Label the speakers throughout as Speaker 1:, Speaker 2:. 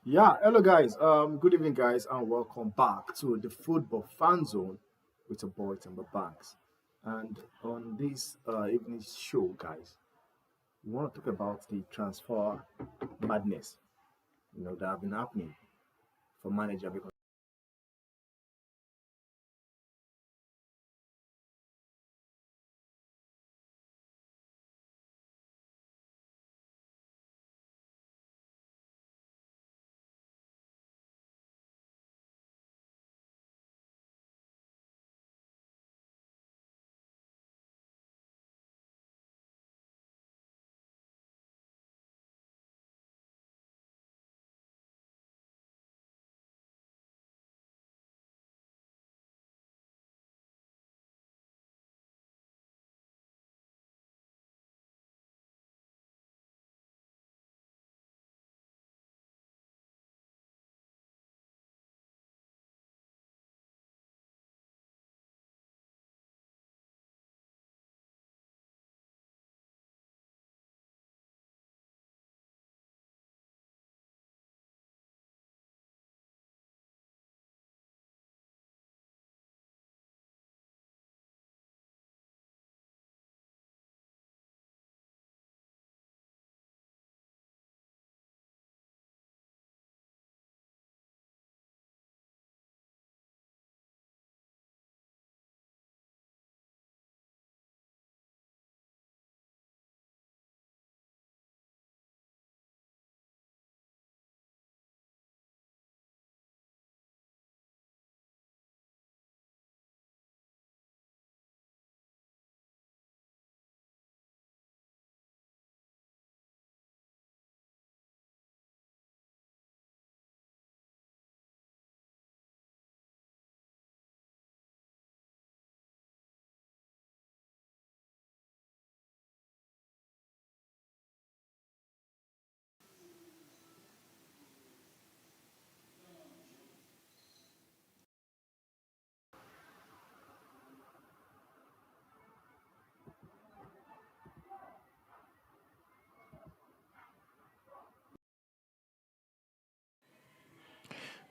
Speaker 1: Yeah, hello guys. Good evening, guys, and welcome back to the Football Fan Zone with your boy Timber Banks. And on this evening show, guys, we want to talk about the transfer madness, that have been happening for manager because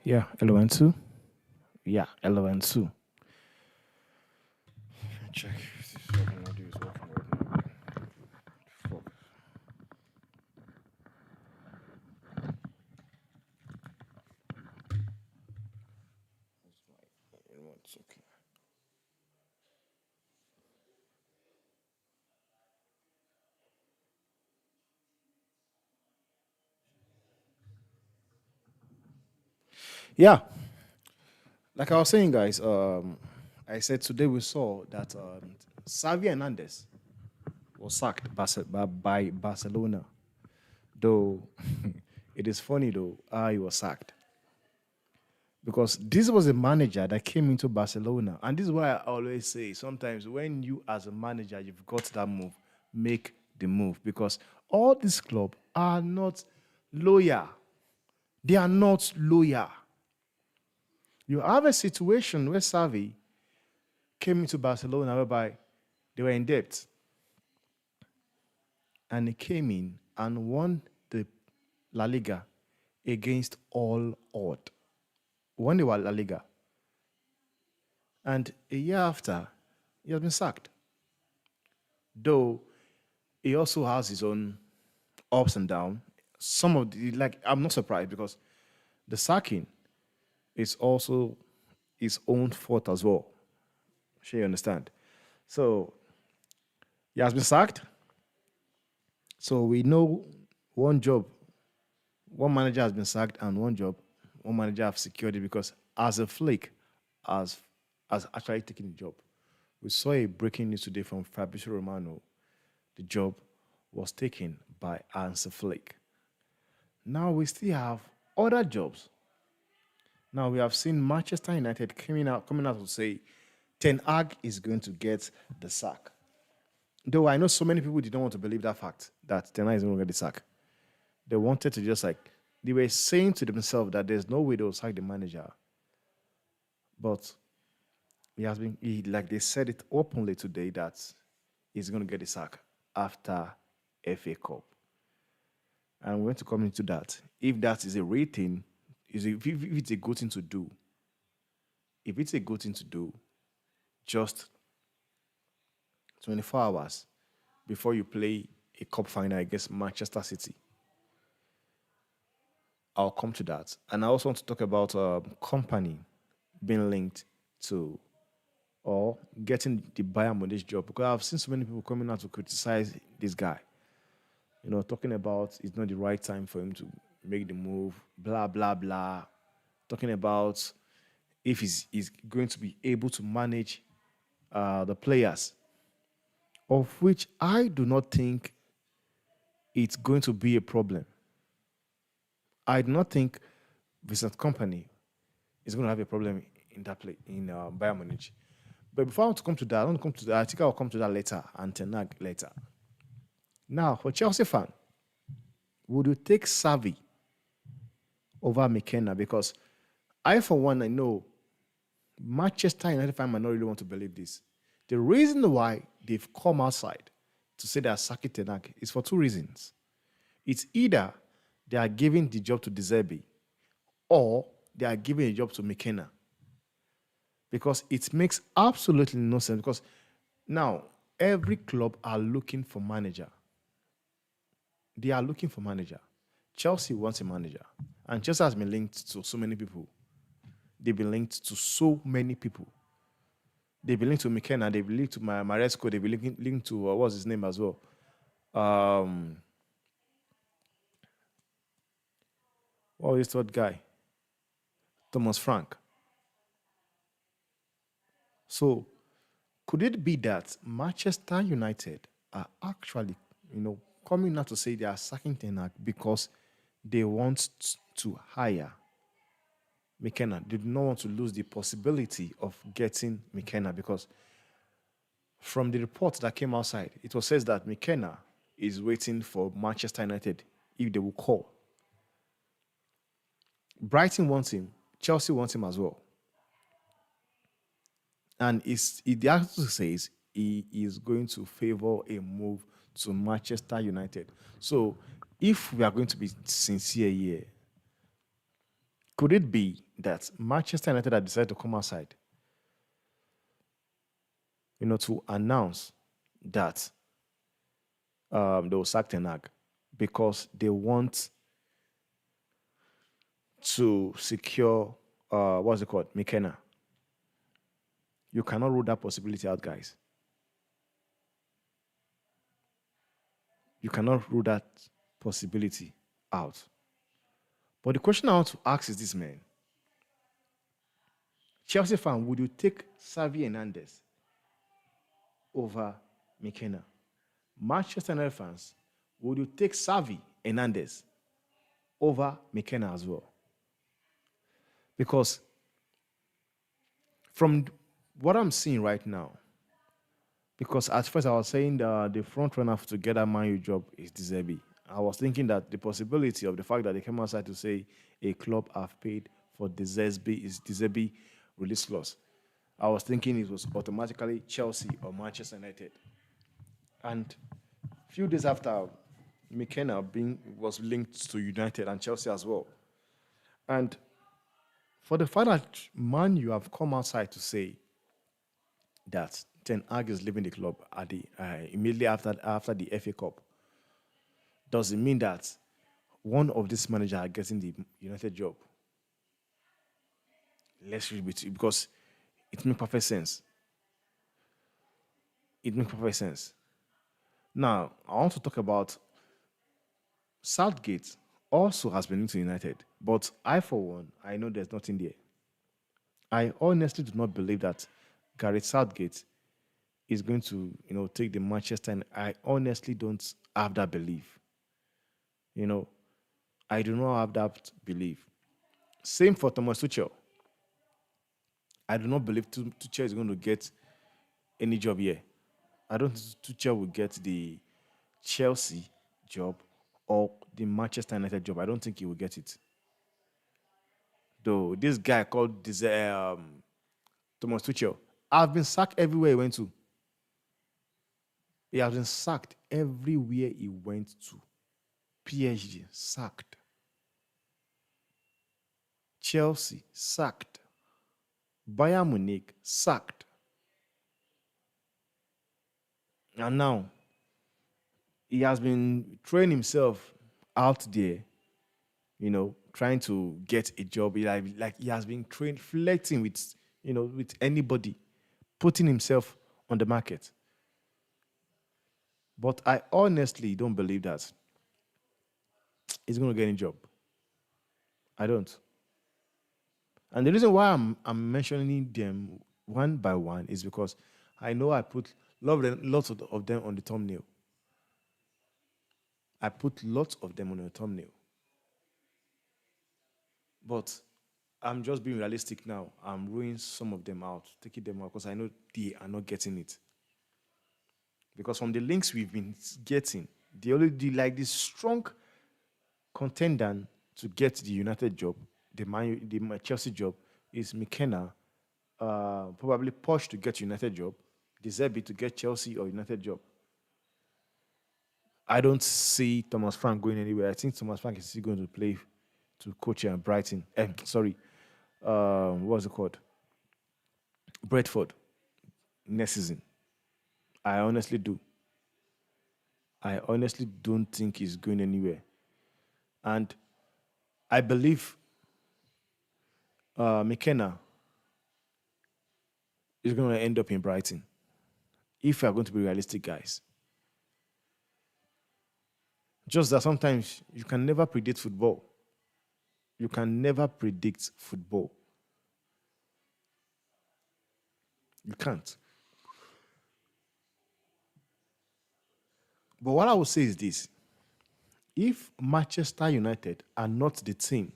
Speaker 2: Yeah, LON2. Yeah, LON2. Check if this fucking audio is working right now. Fuck. It's okay. Yeah, like I was saying, guys, I said today we saw that Xavi Hernandez was sacked by Barcelona. Though it is funny though how he was sacked because this was a manager that came into Barcelona, and this is why I always say sometimes when you as a manager you've got that move, make the move because all these clubs are not loyal. They are not loyal. You have a situation where Xavi came into Barcelona whereby they were in debt, and he came in and won the La Liga against all odds. Won the La Liga, and a year after, he has been sacked. Though he also has his own ups and downs. Some of the like I'm not surprised because the sacking is also his own fault as well. Sure, you understand. So he has been sacked. So we know one job, one manager has been sacked, and one job, one manager have secured it because as a flake, has has actually taken the job. We saw a breaking news today from Fabrizio Romano. The job was taken by Ansel Flake. Now we still have other jobs. Now we have seen Manchester United coming out to say Ten Hag is going to get the sack. Though I know so many people didn't want to believe that fact that Ten Hag is going to get the sack. They wanted to just like they were saying to themselves that there's no way they will sack the manager. But like they said it openly today that he's going to get the sack after FA Cup. And we're going to come into that. If that is a rating, if it's a good thing to do, if it's a good thing to do, just 24 hours before you play a cup final against Manchester City. I'll come to that. And I also want to talk about company being linked to or getting the Bayern Munich job because I've seen so many people coming out to criticize this guy. Talking about it's not the right time for him to make the move, blah, blah, blah. Talking about if he's going to be able to manage the players, of which I do not think it's going to be a problem. I do not think Vincent Company is going to have a problem in that play in Bayern Munich. But before I want to come to that, I want to come to that. I think I'll come to that later and Tenag later. Now, for Chelsea fan, would you take Savi over McKenna? Because I, for one, I know Manchester United fan might not really want to believe this. The reason why they've come outside to say they're sacking Tenag is for two reasons. It's either they are giving the job to Deserbi or they are giving a job to McKenna. Because it makes absolutely no sense. Because now every club are looking for manager. They are looking for manager. Chelsea wants a manager. And Chelsea has been linked to so many people. They've been linked to so many people. They've been linked to McKenna. They've been linked to Maresco. They've been linked to, what's his name as well? Um, what was this third guy? Thomas Frank. So could it be that Manchester United are actually, coming out to say they are sacking Ten Hag because they want to hire McKenna? They do not want to lose the possibility of getting McKenna because from the report that came outside, it was says that McKenna is waiting for Manchester United if they will call. Brighton wants him. Chelsea wants him as well. And the article says he is going to favor a move to Manchester United. So, if we are going to be sincere here, could it be that Manchester United have decided to come outside, to announce that they will sack Ten Hag because they want to secure what's it called, McKenna? You cannot rule that possibility out, guys. You cannot rule that possibility out. But the question I want to ask is this, man. Chelsea fan, would you take Xavi Hernandez over McKenna? Manchester United fans, would you take Xavi Hernandez over McKenna as well? Because from what I'm seeing right now, because at first I was saying the front runner to get that Man U job is Deserbi. I was thinking that the possibility of the fact that they came outside to say a club have paid for Deserbi release clause. I was thinking it was automatically Chelsea or Manchester United. And a few days after, McKenna was linked to United and Chelsea as well. And for the fact that Man you have come outside to say that Ten Hag is leaving the club at the immediately after the FA Cup, does it mean that one of these managers are getting the United job? Let's read it because it makes perfect sense. It makes perfect sense. Now, I want to talk about Southgate also has been linked to United, but I, for one, I know there's nothing there. I honestly do not believe that Gareth Southgate is going to, take the Manchester. And I honestly don't have that belief. I do not have that belief. Same for Thomas Tuchel. I do not believe Tuchel is going to get any job here. I don't think Tuchel will get the Chelsea job or the Manchester United job. I don't think he will get it. Though this guy called Thomas Tuchel, I've been sacked everywhere he went to. He has been sacked everywhere he went to. PSG sacked. Chelsea sacked. Bayern Munich sacked. And now he has been throwing himself out there, trying to get a job. Like he has been trained, flirting with, with anybody, putting himself on the market. But I honestly don't believe that he's going to get a job. I don't. And the reason why I'm mentioning them one by one is because I know I put lots of them on the thumbnail. I put lots of them on the thumbnail. But I'm just being realistic now. I'm ruling some of them out, taking them out because I know they are not getting it. Because from the links we've been getting, they only do like this strong contender to get the United job, the Chelsea job is McKenna, probably Posh to get United job, De Zerbi to get Chelsea or United job. I don't see Thomas Frank going anywhere. I think Thomas Frank is still going to play to coach Brighton. Sorry, what's it called? Bradford next season. I honestly do. I honestly don't think he's going anywhere. And I believe McKenna is going to end up in Brighton. If we are going to be realistic, guys. Just that sometimes you can never predict football. You can never predict football. You can't. But what I would say is this: if Manchester United are not the team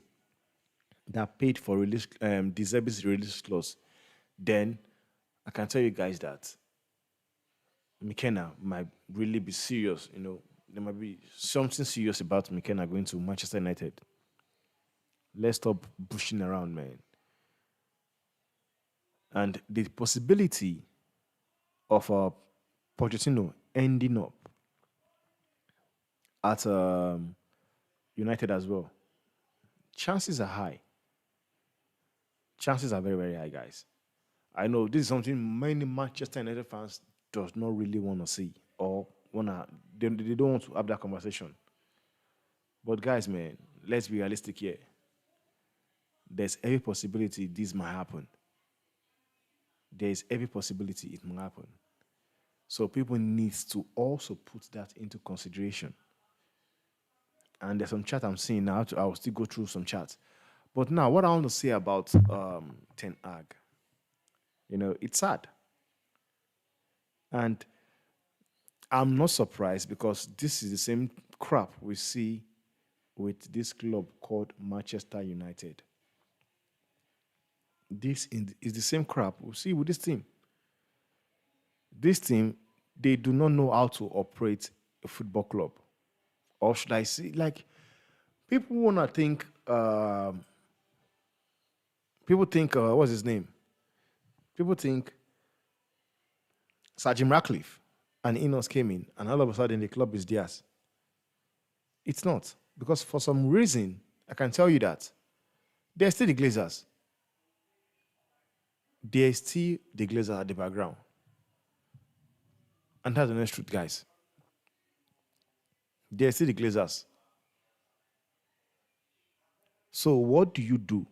Speaker 2: that paid for release, Deserby's release clause, then I can tell you guys that McKenna might really be serious. There might be something serious about McKenna going to Manchester United. Let's stop pushing around, man. And the possibility of Pochettino ending up at United as well, chances are high. Chances are very, very high, guys. I know this is something many Manchester United fans does not really want to see or wanna they don't want to have that conversation. But guys, man, let's be realistic here. There's every possibility this might happen. There's every possibility it might happen. So people need to also put that into consideration. And there's some chat I'm seeing now. I will still go through some chats. But now, what I want to say about Ten Hag, it's sad. And I'm not surprised because this is the same crap we see with this club called Manchester United. Is the same crap we see with this team. This team, they do not know how to operate a football club. Or should I say, like, people want to think, what's his name? People think Sir Jim Ratcliffe and Ineos came in and all of a sudden the club is theirs. It's not. Because for some reason, I can tell you that they're still the Glazers. They're still the Glazers at the background. And that's the next truth, guys. They're still the Glazers. So what do you do?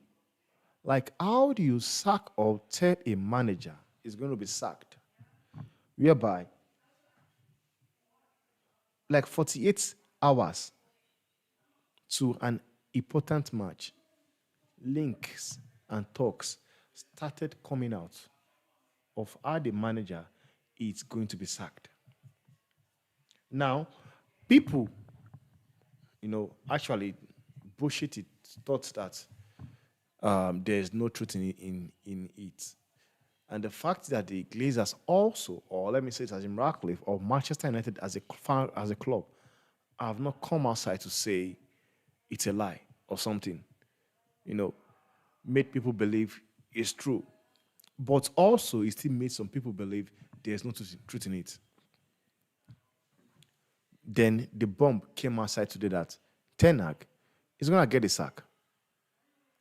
Speaker 2: Like, how do you sack or tell a manager is going to be sacked? Whereby, like 48 hours to an important match, links and talks started coming out of how the manager is going to be sacked. Now, people, actually bullshit it, thought that there's no truth in it. And the fact that the Glazers also, or let me say it as in Ratcliffe, or Manchester United as a club, have not come outside to say it's a lie or something, made people believe it's true. But also, it still made some people believe there's no truth in it. Then the bomb came outside today that Ten Hag is gonna get a sack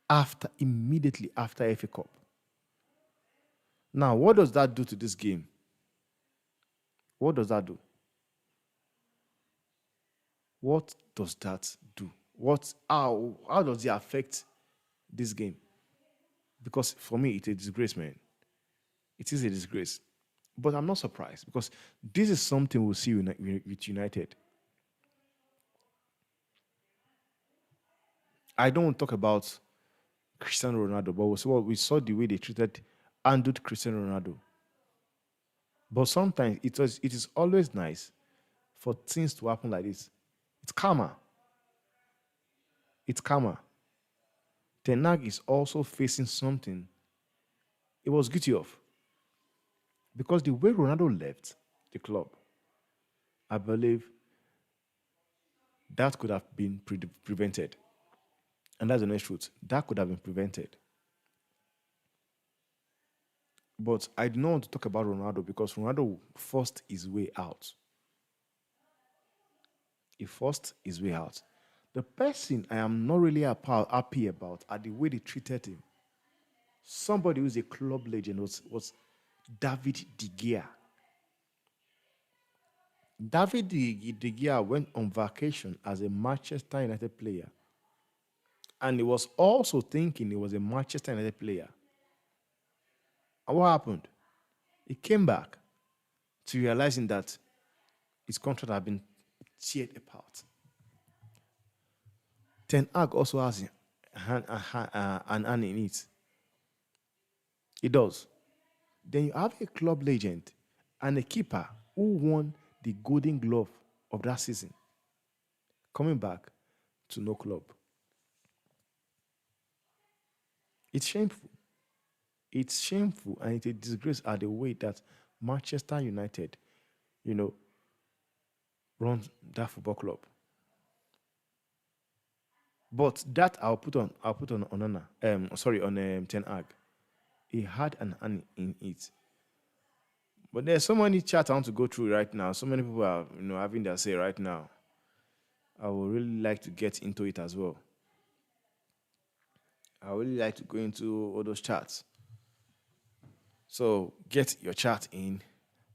Speaker 2: after immediately after FA Cup. Now, what does that do to this game? What does that do? What does that do? How does it affect this game? Because for me, it's a disgrace, man. It is a disgrace. But I'm not surprised because this is something we'll see with United. I don't want to talk about Cristiano Ronaldo, but we saw the way they treated and did Cristiano Ronaldo. But sometimes it is always nice for things to happen like this. It's karma. It's karma. Ten Hag is also facing something he was guilty of because the way Ronaldo left the club, I believe that could have been prevented. And that's the next truth. That could have been prevented. But I do not want to talk about Ronaldo because Ronaldo forced his way out. He forced his way out. The person I am not really happy about are the way they treated him. Somebody who's a club legend was David De Gea. De Gea went on vacation as a Manchester United player. And he was also thinking he was a Manchester United player. And what happened? He came back to realizing that his contract had been teared apart. Ten Hag also has an hand in it. He does. Then you have a club legend and a keeper who won the Golden Glove of that season, coming back to no club. It's shameful. It's shameful and it's a disgrace at the way that Manchester United, you know, runs that football club. But that I'll put on Onana. Sorry, on Ten Hag. He had an hand in it. But there's so many chats I want to go through right now. So many people are, having their say right now. I would really like to get into it as well. I would really like to go into all those chats. So get your chat in.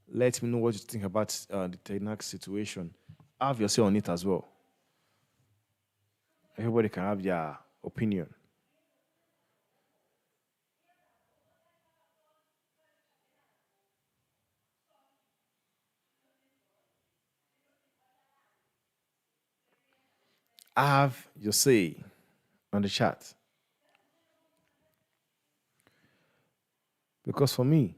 Speaker 2: Let me know what you think about the Ten Hag situation. Have your say on it as well. Everybody can have their opinion. Have your say on the chat. Because for me,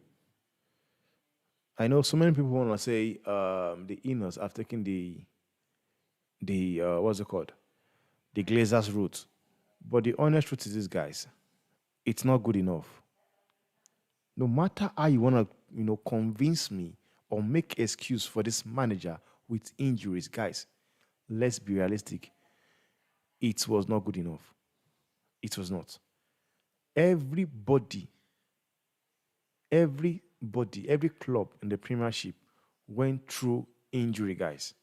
Speaker 2: I know so many people want to say the Inos have taken the what's it called? The Glazers route. But the honest truth is this, guys, it's not good enough. No matter how you want to, convince me or make excuse for this manager with injuries, guys, let's be realistic. It was not good enough. It was not. Everybody, every club in the Premiership went through injury, guys.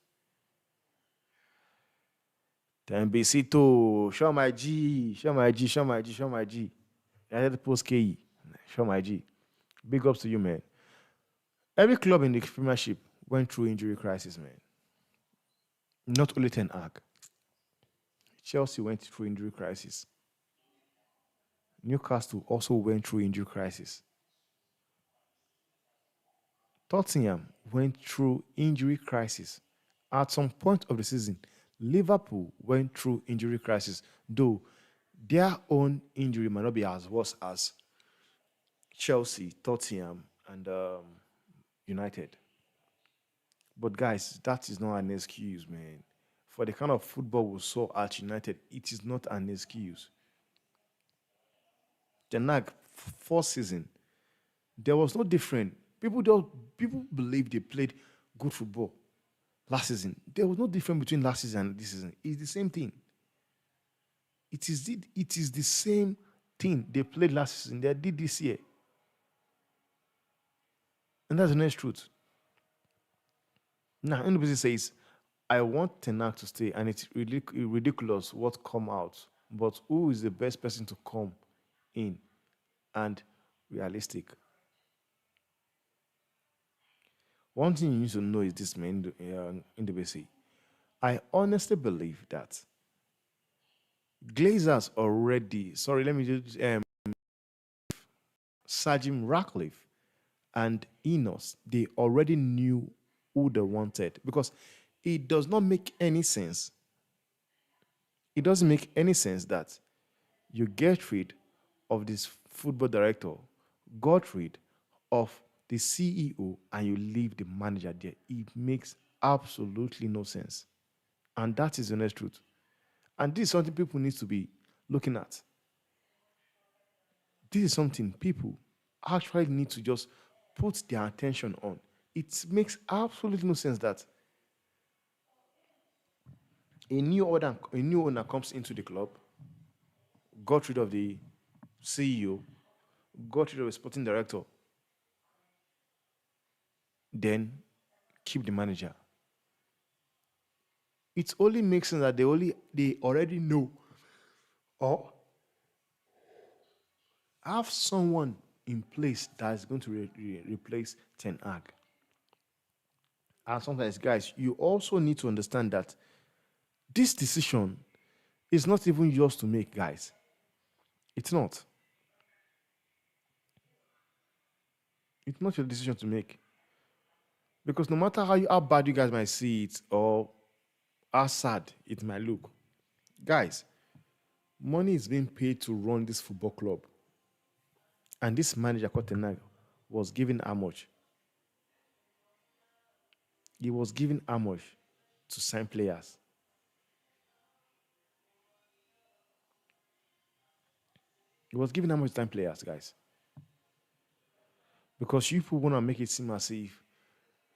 Speaker 2: Tembisito, show my G, show my G, show my G, show my G. United Post KE, show my G. Big ups to you, man. Every club in the Premiership went through injury crisis, man. Not only Ten Hag. Chelsea went through injury crisis. Newcastle also went through injury crisis. Tottenham went through injury crisis. At some point of the season, Liverpool went through injury crisis, though their own injury might not be as worse as Chelsea, Tottenham, and United. But guys, that is not an excuse, man. For the kind of football we saw at United, it is not an excuse. The NAG first season, there was no different. People believe they played good football last season. There was no difference between last season and this season. It's the same thing. It is the same thing they played last season. They did this year. And that's the next truth. Now, anybody says, I want Tenak to stay, and it's ridiculous what come out. But who is the best person to come in and realistic? One thing you need to know is this, man, in the BC. I honestly believe that Glazers already, sorry, let me just, Sajim Ratcliffe and Enos, they already knew who they wanted because it does not make any sense. It doesn't make any sense that you get rid of this football director, got rid of the CEO, and you leave the manager there. It makes absolutely no sense. And that is the honest truth. And this is something people need to be looking at. This is something people actually need to just put their attention on. It makes absolutely no sense that a new owner comes into the club, got rid of the CEO, got rid of the sporting director, then keep the manager. It only makes sense that they already know or have someone in place that is going to replace Ten Hag. And sometimes, guys, you also need to understand that this decision is not even yours to make, guys. It's not. It's not your decision to make. Because no matter how bad you guys might see it or how sad it might look, guys, money is being paid to run this football club. And this manager, Kotenag, was given how much? He was given how much to sign players? He was given how much to sign players, guys? Because you people want to make it seem as if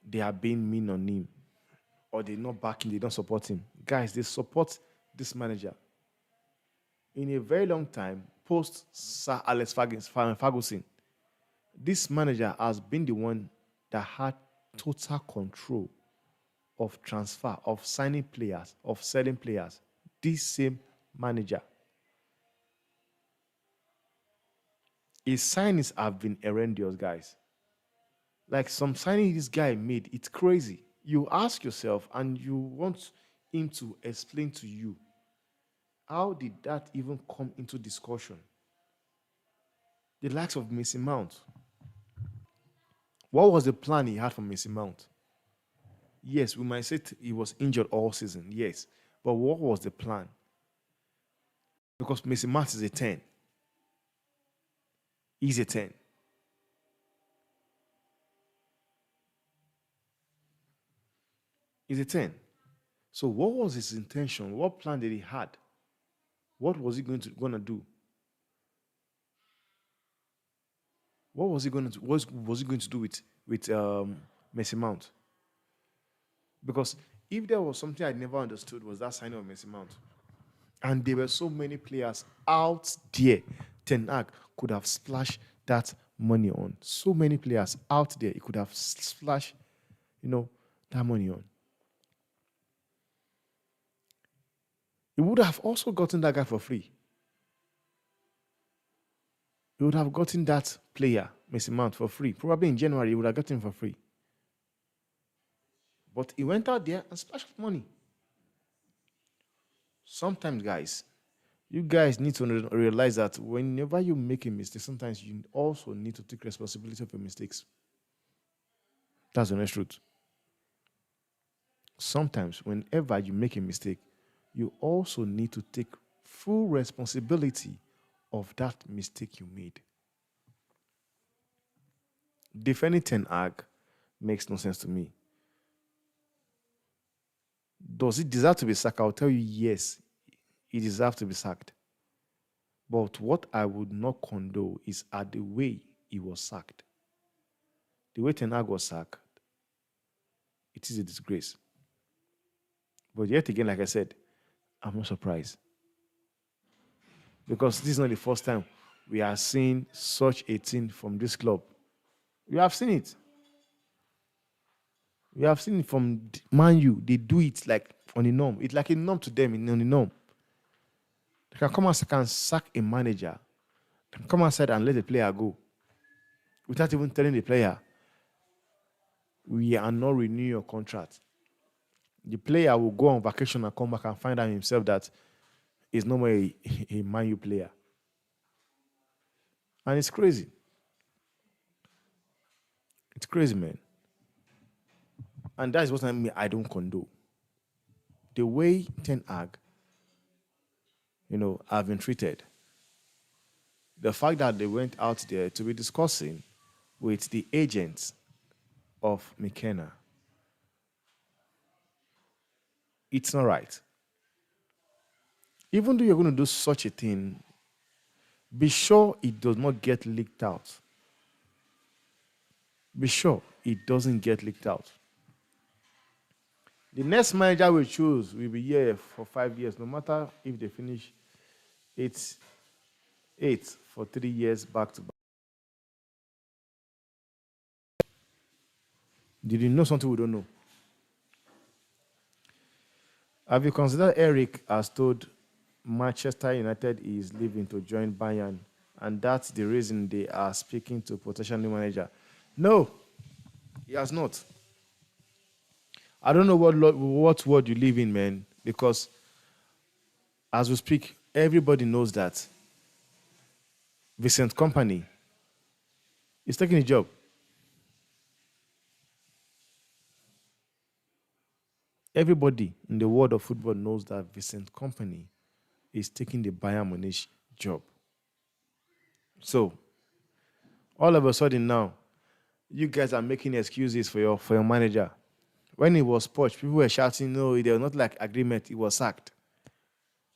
Speaker 2: they are being mean on him or they're not backing, they don't support him. Guys, they support this manager. In a very long time, post Sir Alex Ferguson, this manager has been the one that had total control of transfer, of signing players, of selling players. This same manager. His signings have been horrendous, guys. Like some signing this guy made, it's crazy. You ask yourself and you want him to explain to you how did that even come into discussion? The likes of Mason Mount. What was the plan he had for Mason Mount? Yes, we might say he was injured all season. Yes. But what was the plan? Because Mason Mount is a 10. He's a 10. He's a 10. So what was his intention? What plan did he had? What was he gonna do? What was he going to was he going to do with Messi Mount? Because if there was something I never understood was that signing of Messi Mount, and there were so many players out there, Ten Hag could have splashed that money on. So many players out there, he could have splashed, that money on. He would have also gotten that guy for free. He would have gotten that player, Messi Mount, for free. Probably in January, he would have gotten him for free. But he went out there and splashed money. Sometimes, guys, you guys need to realize that whenever you make a mistake, sometimes you also need to take responsibility of your mistakes. That's the honest truth. Sometimes, whenever you make a mistake, you also need to take full responsibility of that mistake you made. Defending Ten Hag makes no sense to me. Does he deserve to be sacked? I'll tell you, yes, he deserves to be sacked. But what I would not condone is at the way he was sacked. The way Ten Hag was sacked, it is a disgrace. But yet again, like I said, I'm not surprised. Because this is not the first time we are seeing such a thing from this club. We have seen it. We have seen it from Man U. They do it like on the norm. It's like a norm to them on the norm. They can come outside and sack a manager. They can come outside and let the player go without even telling the player, we are not renewing your contract. The player will go on vacation and come back and find out himself that he's no more a Man U player. And it's crazy. It's crazy, man. And that is what I don't condone. The way Ten Hag, have been treated. The fact that they went out there to be discussing with the agents of McKenna, it's not right. Even though you're going to do such a thing, be sure it does not get leaked out. Be sure it doesn't get leaked out. The next manager we choose will be here for 5 years, no matter if they finish eight, eight for 3 years back to back. Did you know something we don't know? Have you considered Eric has told Manchester United is leaving to join Bayern, and that's the reason they are speaking to potential new manager? No, he has not. I don't know what world you live in, man, because as we speak, everybody knows that Vincent Company is taking a job. Everybody in the world of football knows that Vincent Company is taking the Bayern Munich job. So all of a sudden now, you guys are making excuses for your manager. When he was poached, people were shouting, no, they were not like agreement, he was sacked.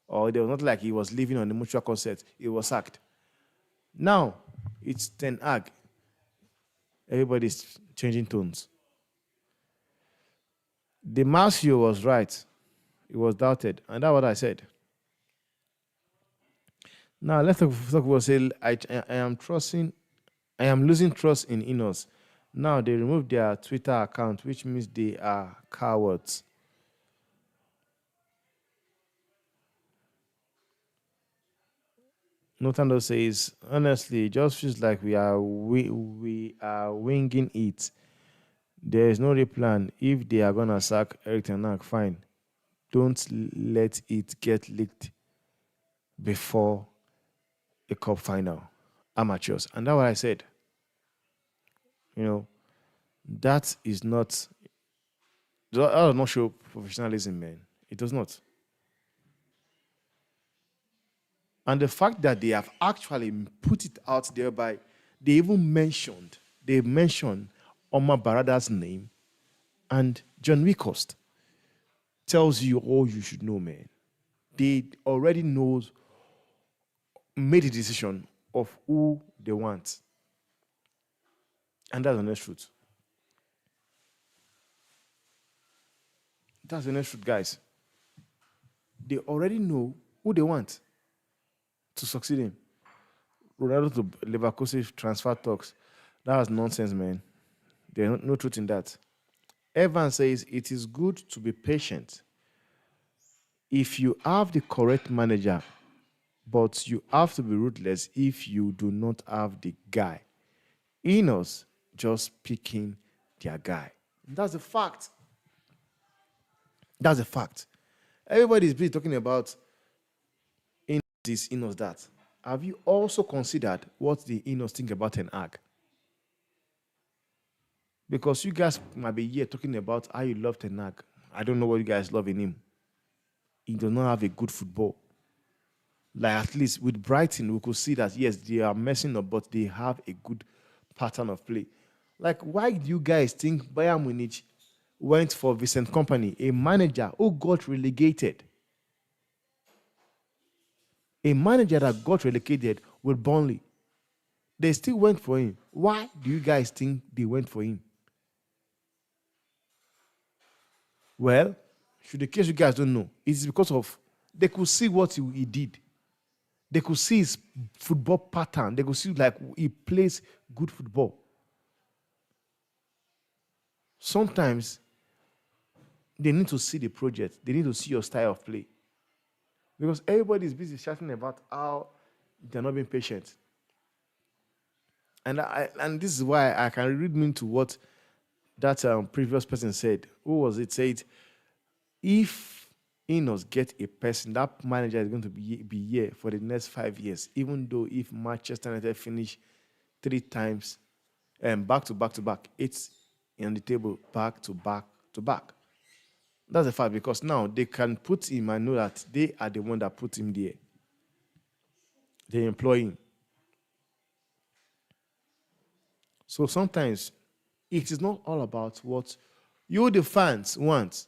Speaker 2: Or they were not like he was living on the mutual consent, he was sacked. Now, it's Ten Hag. Everybody's changing tones. The Marcio was right. It was doubted. And that's what I said. Now, let's talk about say, I am losing trust in Inos. Now, they removed their Twitter account, which means they are cowards. Notando says, honestly, it just feels like we are winging it. There is no real plan. If they are gonna sack Eric Ten Hag, fine. Don't let it get leaked before a cup final. Amateurs. And that's what I said. You know, that is not that does not show professionalism, man. It does not. And the fact that they have actually put it out there by they mentioned Omar Barada's name and John Wickhurst tells you all you should know, man. They already made a decision of who they want. And that's the honest truth. That's the honest truth, guys. They already know who they want to succeed in. Ronaldo to Leverkusen transfer talks. That was nonsense, man. There's no truth in that. Evans says it is good to be patient if you have the correct manager, but you have to be ruthless if you do not have the guy. Inos just picking their guy. That's a fact. That's a fact. Everybody is busy talking about Inos this, Inos that. Have you also considered what the Inos think about Ten Hag? Because you guys might be here talking about how you love Ten Hag. I don't know what you guys love in him. He does not have a good football. Like at least with Brighton, we could see that yes, they are messing up, but they have a good pattern of play. Like, why do you guys think Bayern Munich went for Vincent Company, a manager who got relegated? A manager that got relegated with Burnley. They still went for him. Why do you guys think they went for him? Well, should the case you guys don't know, it's because of they could see what he did. They could see his football pattern. They could see like he plays good football. Sometimes they need to see the project. They need to see your style of play. Because everybody is busy chatting about how they're not being patient. And this is why I can read into what that previous person said. Who was it? Said if Inos get a person, that manager is going to be here for the next 5 years. Even though if Manchester United finish 3 times, back to back to back, it's on the table back to back to back. That's a fact because now they can put him and know that they are the one that put him there. They employ him. So sometimes it is not all about what you, the fans, want.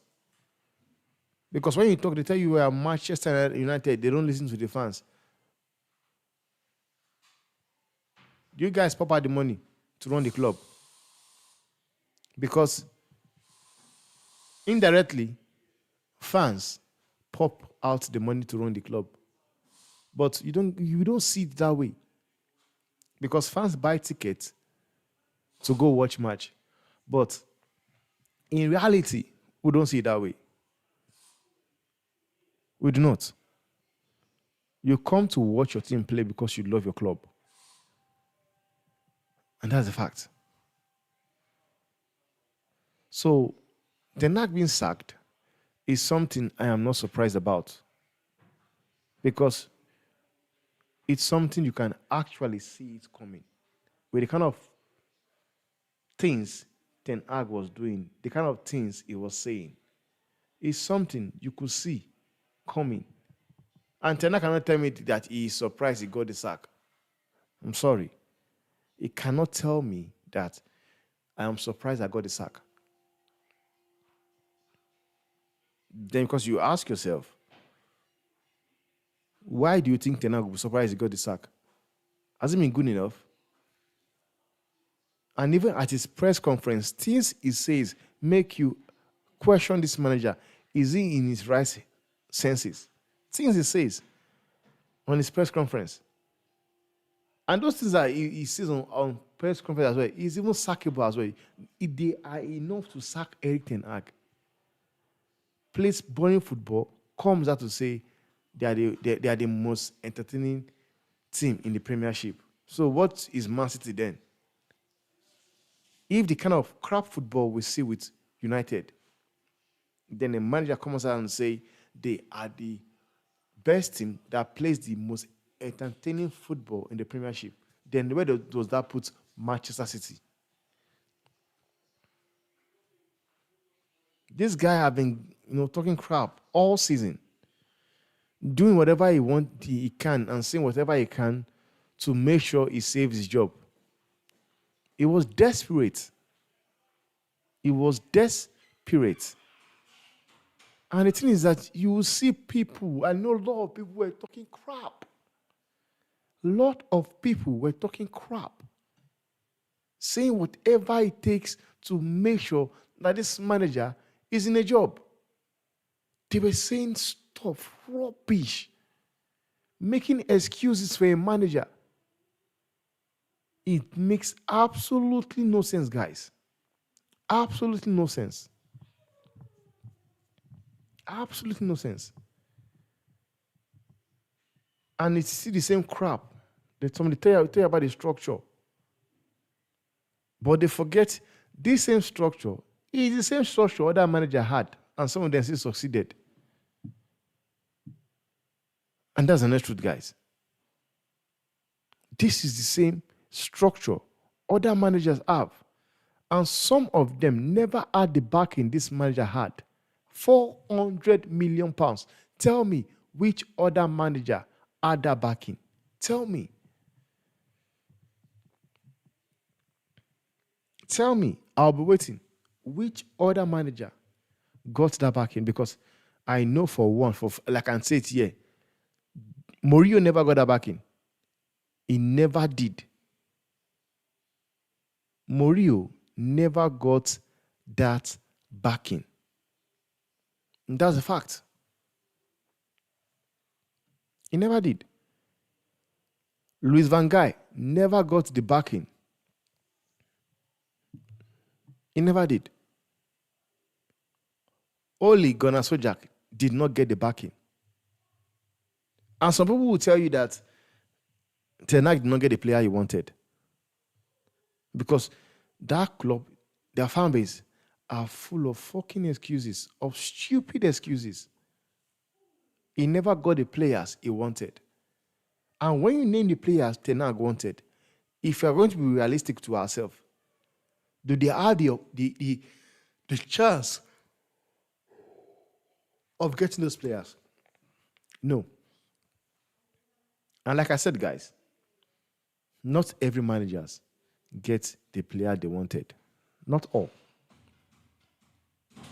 Speaker 2: Because when you talk, they tell you we are Manchester United, they don't listen to the fans. You guys pop out the money to run the club. Because indirectly, fans pop out the money to run the club. But you don't see it that way. Because fans buy tickets to go watch match. But in reality, we don't see it that way. We do not. You come to watch your team play because you love your club. And that's the fact. So, the Nag being sacked is something I am not surprised about. Because it's something you can actually see it coming. With the kind of things Ten Hag was doing, the kind of things he was saying, is something you could see coming. And Ten Hag cannot tell me that he is surprised he got the sack. I'm sorry. He cannot tell me that I am surprised I got the sack. Then because you ask yourself, why do you think Ten Hag will be surprised he got the sack? Has it been good enough? And even at his press conference, things he says make you question this manager. Is he in his right senses? Things he says on his press conference. And those things that he says on press conference as well, he's even sackable as well. They are enough to sack Eric Ten Hag. Plays boring football, comes out to say they are the most entertaining team in the Premiership. So what is Man City then? If the kind of crap football we see with United, then a manager comes out and say they are the best team that plays the most entertaining football in the Premiership, then where does that put Manchester City? This guy have been, talking crap all season, doing whatever he can and saying whatever he can to make sure he saves his job. He was desperate. He was desperate. And the thing is that you will see people, I know a lot of people were talking crap. A lot of people were talking crap. Saying whatever it takes to make sure that this manager is in a job. They were saying stuff, rubbish, making excuses for a manager. It makes absolutely no sense, guys. Absolutely no sense. Absolutely no sense. And it's still the same crap. Somebody tell you about the structure. But they forget this same structure is the same structure other manager had, and some of them still succeeded. And that's the truth, guys. This is the same structure other managers have. And some of them never had the backing this manager had. 400 million pounds. Tell me which other manager had that backing. Tell me. Tell me. I'll be waiting. Which other manager got that backing? Because I know for one, like I can say it here, Mourinho never got that backing. He never did. Mourinho never got that backing. And that's a fact. He never did. Louis van Gaal never got the backing. He never did. Only Gunnar Sojak did not get the backing. And some people will tell you that Ten Hag did not get the player he wanted because that club, their fan base, are full of fucking excuses, of stupid excuses. He never got the players he wanted. And when you name the players Ten Hag wanted, if you're going to be realistic to ourselves, do they have the chance of getting those players? No. And like I said, guys, not every managers get the player they wanted. Not all.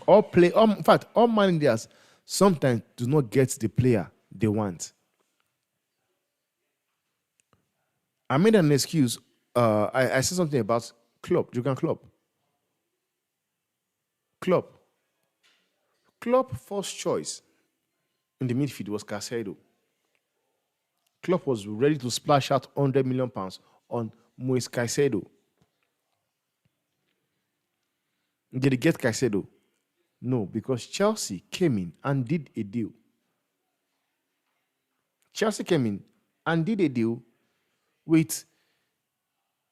Speaker 2: In fact, all managers sometimes do not get the player they want. I made an excuse. I said something about Klopp, Jurgen Klopp. Klopp. Klopp first choice in the midfield was Caicedo. Klopp was ready to splash out £100 million on Moise Caicedo. Did he get Caicedo? No, because Chelsea came in and did a deal. Chelsea came in and did a deal with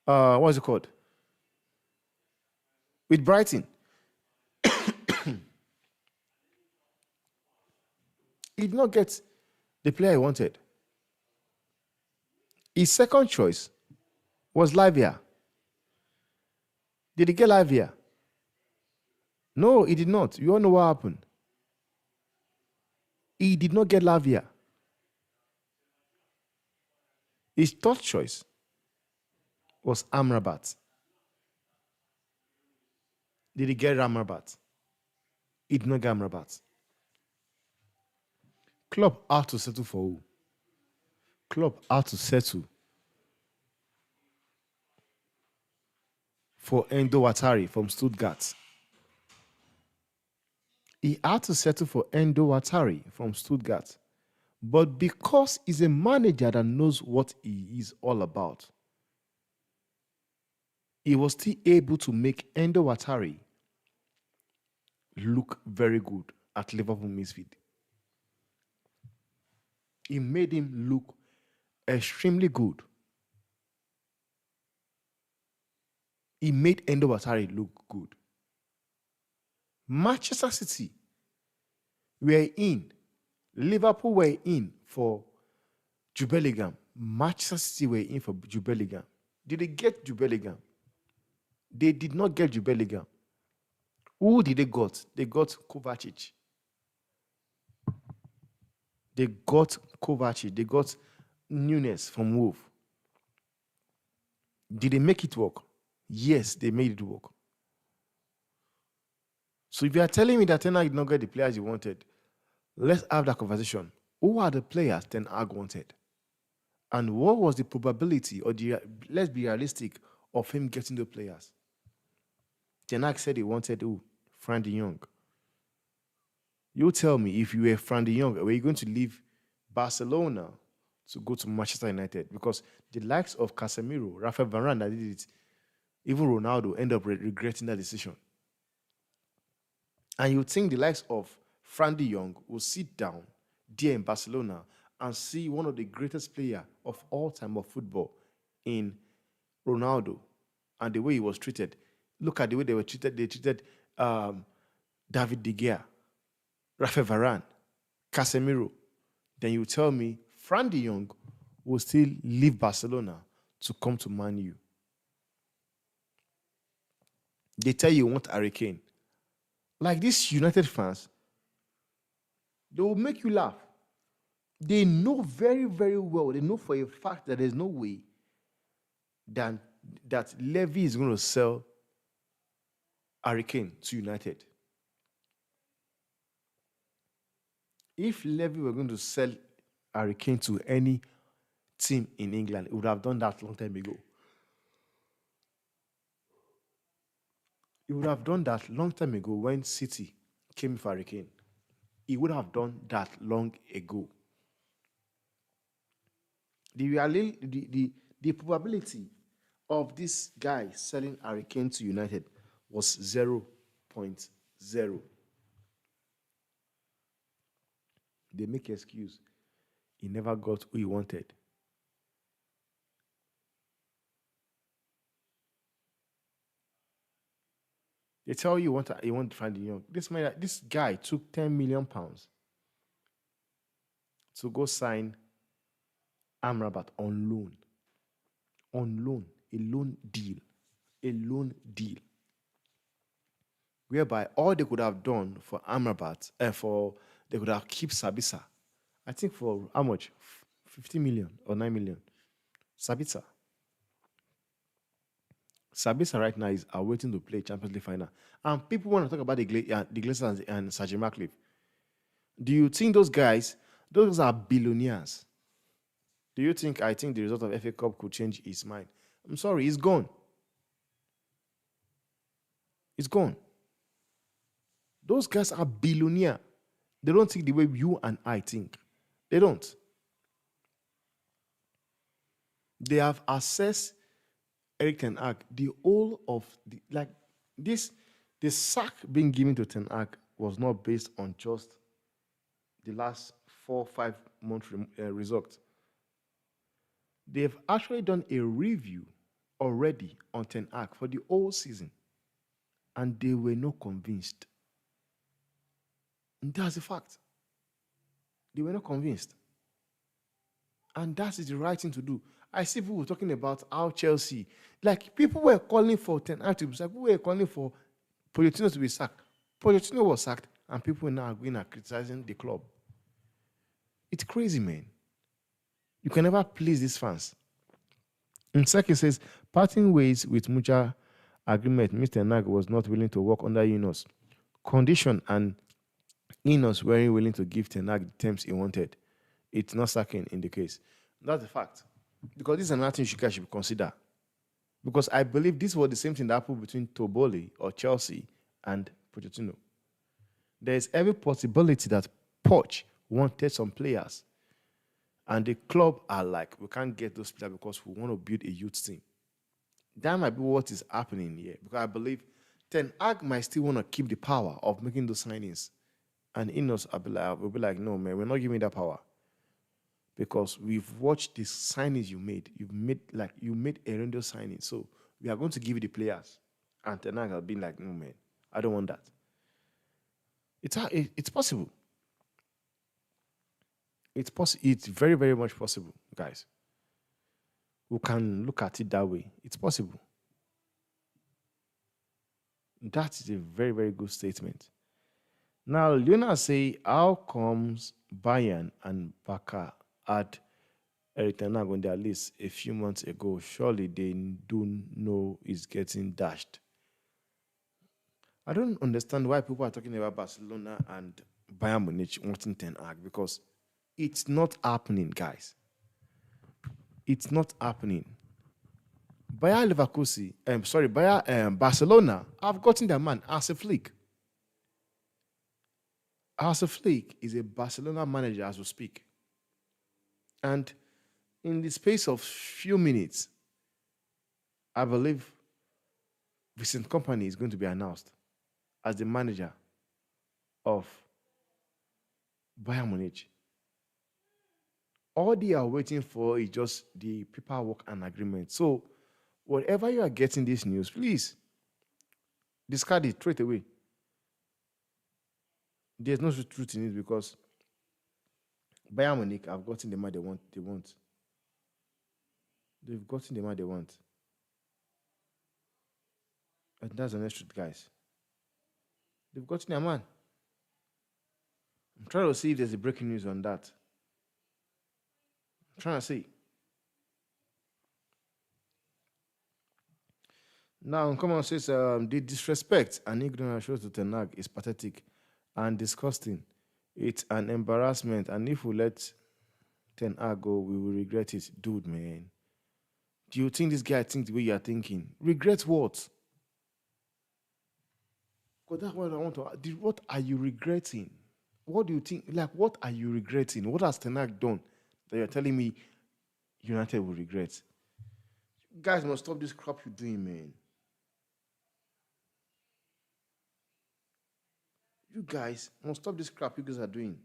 Speaker 2: what's it called? With Brighton. He did not get the player he wanted. His second choice was Livia. Did he get Livia? No, he did not. You all know what happened. He did not get Lavia. His third choice was Amrabat. Did he get Amrabat? He did not get Amrabat. Club had to settle for who? Club had to settle for Endo Watari from Stuttgart. He had to settle for Endo Watari from Stuttgart. But because he's a manager that knows what he is all about, he was still able to make Endo Watari look very good at Liverpool midfield. He made him look extremely good. He made Endo Watari look good. Manchester City were in. Liverpool were in for Jude Bellingham. Manchester City were in for Jude Bellingham. Did they get Jude Bellingham? They did not get Jude Bellingham. Who did they got? They got Kovacic. They got Kovacic. They got Nunes from Wolf. Did they make it work? Yes, they made it work. So if you are telling me that Ten Hag did not get the players you wanted, let's have that conversation. Who are the players Ten Hag wanted? And what was the probability, or let's be realistic, of him getting the players? Ten Hag said he wanted who? Frank de Jong. You tell me, if you were Frank de Jong, were you going to leave Barcelona to go to Manchester United? Because the likes of Casemiro, Rafael Varane that did it, even Ronaldo end up regretting that decision. And you think the likes of Frank de Jong will sit down there in Barcelona and see one of the greatest players of all time of football in Ronaldo and the way he was treated. Look at the way they were treated. They treated David De Gea, Rafael Varane, Casemiro. Then you tell me Frank de Jong will still leave Barcelona to come to Man U. They tell you want Harry Kane. Like these United fans, they will make you laugh. They know very, very well, they know for a fact that there's no way that Levy is going to sell Harry Kane to United. If Levy were going to sell Harry Kane to any team in England, he would have done that long time ago. He would have done that long time ago when City came for Harry Kane. He would have done that long ago. The probability of this guy selling Harry Kane to United was 0.0. They make excuse. He never got who he wanted. They tell you want to find the young. This guy took £10 million to go sign Amrabat on loan. On loan. A loan deal. A loan deal. Whereby all they could have done for Amrabat, for they could have kept Sabisa. I think for how much? 50 million or 9 million. Sabitzer. Sabitzer right now is awaiting to play Champions League final. And people want to talk about the Glazers and Sergeant Ratcliffe. Do you think those are billionaires? Do you think I think the result of FA Cup could change his mind? I'm sorry, he's gone. He's gone. Those guys are billionaire. They don't think the way you and I think. They don't. They have assessed Eric Ten Hag, the whole of this, the sack being given to Ten Hag was not based on just the last 4 5 month result. They've actually done a review already on Ten Hag for the whole season, and they were not convinced. And that's the fact. They were not convinced. And that is the right thing to do. I see people talking about how Chelsea, like people were calling for Ten Hag to be sacked, people were calling for Pochettino to be sacked. Pochettino was sacked, and people are now going and criticizing the club. It's crazy, man. You can never please these fans. In second says, parting ways with mutual agreement, Mr. Nag was not willing to work under Enos condition, and Enos weren't willing to give Ten Hag the terms he wanted. It's not sacking in the case. That's the fact. Because this is another thing you guys should consider. Because I believe this was the same thing that happened between Toboli or Chelsea and Pochettino. There is every possibility that Poch wanted some players, and the club are like, we can't get those players because we want to build a youth team. That might be what is happening here. Because I believe Ten Hag might still want to keep the power of making those signings. And Inos will be like, no, man, we're not giving that power. Because we've watched the signings you made. You made horrendous signings. So we are going to give you the players. And Ten Hag has been like, no, man, I don't want that. It's possible. It's very, very much possible, guys. We can look at it that way. It's possible. That is a very, very good statement. Now, Leona say, how comes Bayern and Barca had Eric Ten Hag on their list a few months ago? Surely they do know he's getting dashed. I don't understand why people are talking about Barcelona and Bayern Munich wanting Ten Hag, because it's not happening, guys. It's not happening. Barcelona have gotten their man, Arse Flick. Arse Flick is a Barcelona manager as we speak. And in the space of few minutes, I believe Vincent Company is going to be announced as the manager of Bayern Munich. All they are waiting for is just the paperwork and agreement. So, whatever you are getting this news, please discard it, throw it away. There's no truth in it, because Bayern Munich have gotten the man they want. They've gotten the man they want. And that's the next truth, guys. They've gotten their man. I'm trying to see if there's a breaking news on that. I'm trying to see. Now, come on, says the disrespect and ignorance shows to Ten Hag is pathetic and disgusting. It's an embarrassment, and if we let Ten Hag go, we will regret it. Dude, man. Do you think this guy thinks the way you are thinking? Regret what? Because that's what I want to ask. What are you regretting? What do you think? Like, what are you regretting? What has Ten Hag done that you're telling me United will regret? You guys must stop this crap you're doing, man. You guys must stop this crap you guys are doing.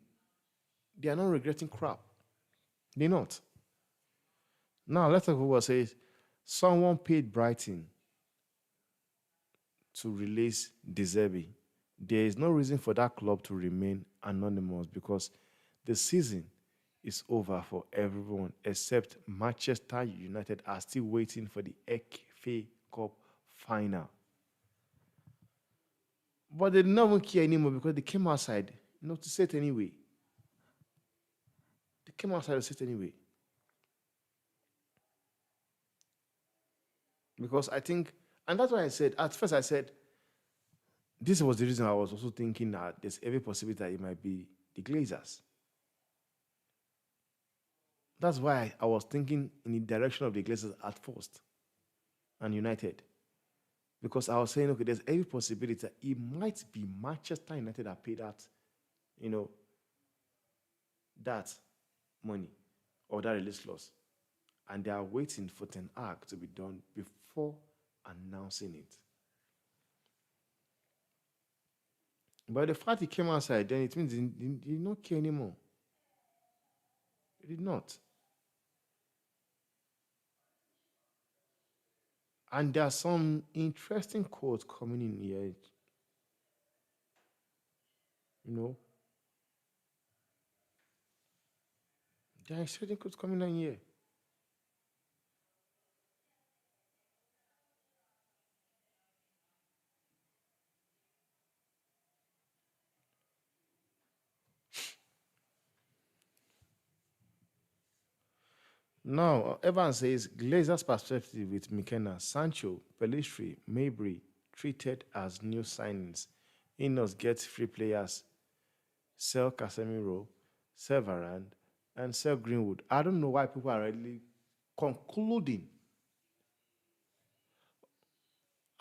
Speaker 2: They are not regretting crap. They're not. Now let's talk about what says someone paid Brighton to release De Zerbi. There is no reason for that club to remain anonymous because the season is over for everyone except Manchester United are still waiting for the FA Cup final. But they don't care anymore because they came outside, to say it anyway. They came outside to say it anyway. Because I think, and that's why I said, at first I said, this was the reason I was also thinking that there's every possibility that it might be the Glazers. That's why I was thinking in the direction of the Glazers at first and United. Because I was saying, okay, there's every possibility that it might be Manchester United that paid you know, that money or that release clause. And they are waiting for Ten Hag to be done before announcing it. But the fact he came outside, then it means he did not care anymore. He did not. And there are some interesting quotes coming in here. You know, there are interesting quotes coming in here. Now, Evans says Glazer's perspective with McKenna, Sancho, Pelistri, Mabry treated as new signings. Ineos gets free players, sell Casemiro, sell Varane, and sell Greenwood. I don't know why people are really concluding.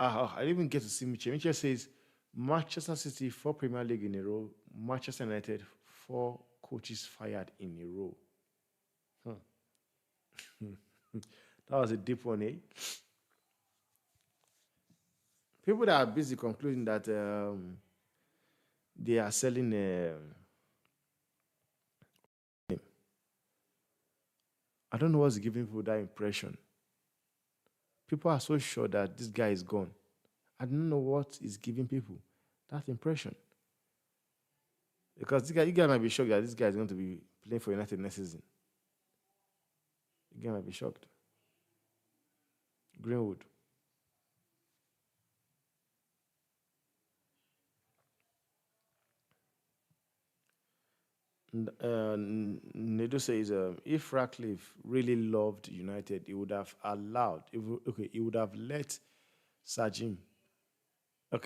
Speaker 2: I didn't even get to see Miche. Miche says Manchester City 4 Premier League in a row, Manchester United 4 coaches fired in a row. That was a deep one, eh? People that are busy concluding that they are selling. I don't know what's giving people that impression. People are so sure that this guy is gone. I don't know what is giving people that impression. Because you guy might be shocked that this guy is going to be playing for United next season. You guy might be shocked. Greenwood. Nedo says, if Ratcliffe really loved United, he would have allowed, he would have let Sajim,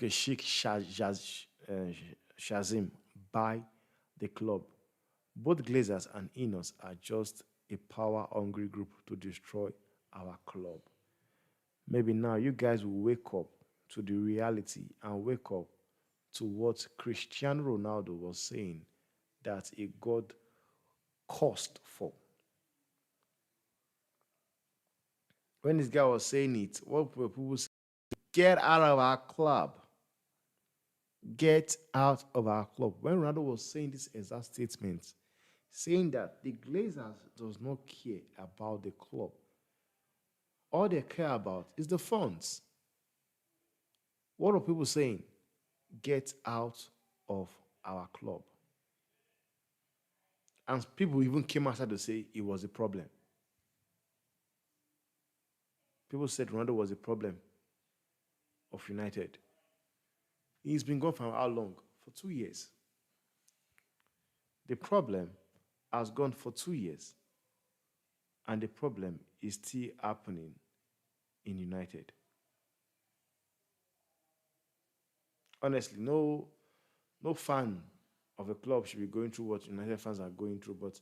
Speaker 2: Sheikh Shazim buy the club. Both Glazers and Ineos are just a power-hungry group to destroy our club. Maybe now you guys will wake up to the reality and wake up to what Cristiano Ronaldo was saying that a God cost for. When this guy was saying it, what were people saying? Get out of our club. Get out of our club. When Ronaldo was saying this exact statement, saying that the Glazers does not care about the club. All they care about is the funds. What are people saying? Get out of our club. And people even came outside to say it was a problem. People said Ronaldo was a problem of United. He's been gone for how long? For 2 years. The problem has gone for 2 years. And the problem is still happening in United. Honestly, no fan of a club should be going through what United fans are going through, but